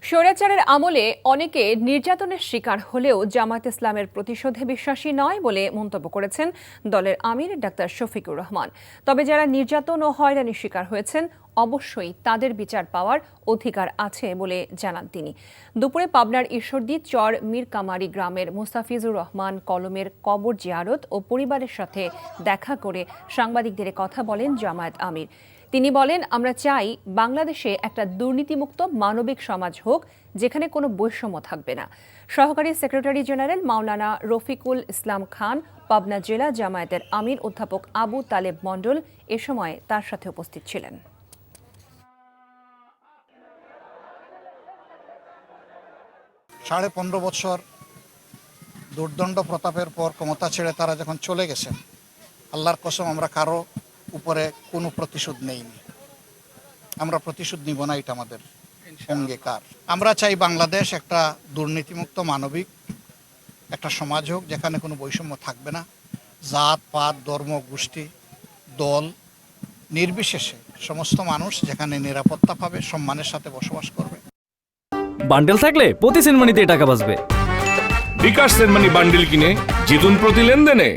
স্বৈরাচারের আমলে অনেকে নির্যাতনের শিকার হলেও জামায়াত ইসলামের প্রতিশোধে বিশ্বাসী নয় বলে মন্তব্য করেছেন দলের আমির ডাক্তার শফিকুর রহমান। তবে যারা নির্যাতন ও হয়রানির শিকার হয়েছেন অবশ্যই তাদের বিচার পাওয়ার অধিকার আছে বলে জানান তিনি। দুপুরে পাবনার ঈশ্বরদী চর মীরকামারী গ্রামের মুস্তাফিজুর রহমান কলমের কবর জিয়ারত ও পরিবারের সাথে দেখা করে সাংবাদিকদের কথা বলেন জামায়াত আমির। তিনি বলেন, আমরা চাই বাংলাদেশে একটা দুর্নীতিমুক্ত মানবিক সমাজ হোক যেখানে কোনো বৈষম্য থাকবে না। সহকারী সেক্রেটারি জেনারেল মাওলানা রফিকুল ইসলাম খান, পাবনা জেলা জামায়াতের আমির অধ্যাপক আবু তালেব মণ্ডল এ সময় তার সাথে উপস্থিত ছিলেন। 15.5 বছর দুর্দণ্ড প্রতাপের পর ক্ষমতা ছেড়ে তারা যখন চলে গেছেন, আল্লাহর কসম আমরা কারো উপরে কোনো প্রতিশোধ নেইনি। আমরা প্রতিশোধ নিব না, এটা আমাদের অঙ্গীকার। আমরা চাই বাংলাদেশ একটা দুর্নীতিমুক্ত মানবিক একটা সমাজ হোক যেখানে কোনো বৈষম্য থাকবে না। জাত পাত ধর্ম গোষ্ঠী দল নির্বিশেষে সমস্ত মানুষ যেখানে নিরাপত্তা পাবে, সম্মানের সাথে বসবাস করবে। বান্ডেল থাকলে প্রতি সেনমানিতে টাকা বাঁচবে। বিকাশ সেনমানি বান্ডেল কিনে জিতুন প্রতি লেনদেনে।